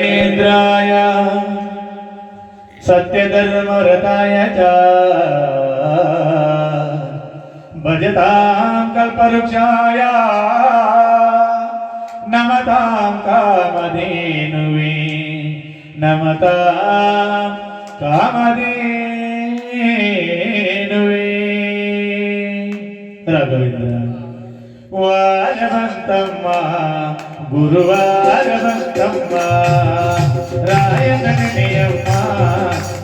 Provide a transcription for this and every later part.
इंद्राय सत्यधर्मरताय च भजतां कल्पवृक्षाय नमतां कामधेनुवे नमतां कामधेनुवे राघवेंद्र वारवंतम्म गुरुवारवंतम्म रायननियम्म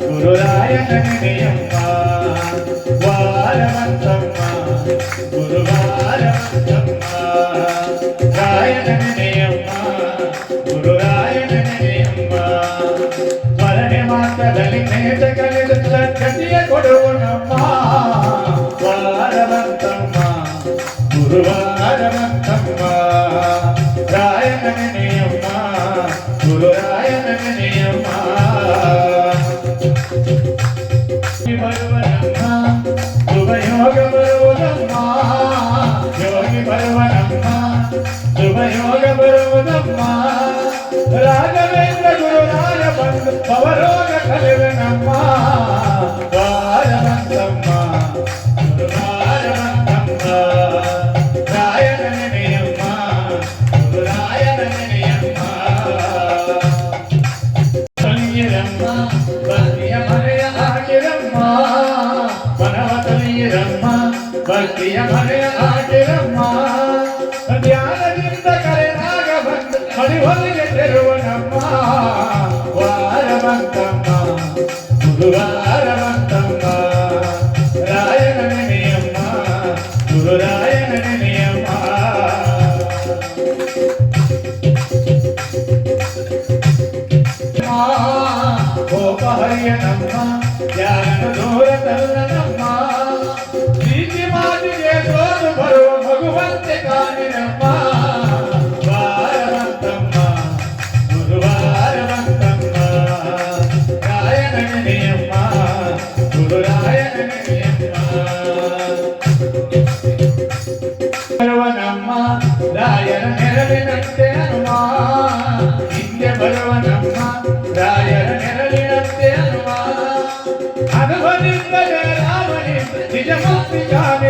गुरुरायननियम्म वारवंतम्म गुरुवारवंतम्म रायननियम्म गुरुरायननियम्ಮ ಸ್ಮರಣೆ ಮಾತ್ರದಲ್ಲಿ ನೇತ ಕಲಿದ ಸದ್ಗತಿಯ ಕೊಡುವನಮ್ಮ ವಾರವಂತಮ್ಮ ಗುರುವಾರವಂತಮ್ಮ ರಾಯನನಿಯಮ್ಮ ಗುರುರಾಯನನಿಯಮ್ಮ ಬರುವನಮ್ಮ ಶುಭಯೋಗ ಬರುವುದಮ್ಮ ಯೋಗಿ ಬರುವನಮ್ಮ ಶುಭಯೋಗ ಬರುವುದಮ್ಮ ರಾಘವೇಂದ್ರ ಗುರುರಾಯ ಬಂದು ಪವರೋಗ ಕಲಿವೆನಮ್ಮ ವಾರವಂತಮ್ಮ ಗುರುವಾರವಂತಮ್ಮ ರಾಯನನಿಯಮ್ಮ ಗುರುರಾಯನನಿಯಮ್ಮ ತೊಲಿಯಿರಮ್ಮ ಭಕ್ತಿಯ ಮನೆಯ ಹಾಕಿರಮ್ಮ ಮನವ ತೊಲಿಯಿರಮ್ಮ ಭಕ್ತಿಯ ಮನೆಯ ಹಾಕಿರಮ್ಮ ಧ್ಯಾನದಿಂದ ಕರೆನಾಗ ಬಂದು ಮಡಿವಲಿಗೆ ತೆರುವನಮ್ಮ ವಾರವಂತಮ್ಮ ಗುರುವಾರವಂತಮ್ಮ ರಾಯನನಿಯಮ್ಮ ಗುರುರಾಯನನಿಯಮ್ಮ ಗೋಪಹರಿಯನಮ್ಮ ಯಾರನ್ನು ದೂರ ತಲ್ಲನಮ್ಮ ಪ್ರೀತಿ ಮಾತಿಗೆ ಸೋದು ಬರುವ ಮಗುವಂತೆ ಕಾಣಿನಮ್ಮ ವಾರವಂತಮ್ಮ ಗುರುವಾರವಂತಮ್ಮ ರಾಯನನಿಯಮ್ಮ ಗುರುರಾಯನನಿಯಮ್ಮ ಬರುವನಮ್ಮ ರಾಯನ ನೆರಳಿನಂತೆ ಹನುಮ ಹಿಂದೆ ಬರುವನಮ್ಮ ರಾಯನ ನೆರಳಿನಂತೆ ಹನುಮ ಅನುಭವಿಸಿದ ರಾಮನಿಂದ ನಿಜ ಮುಕ್ತಿ ಕಾಣೆ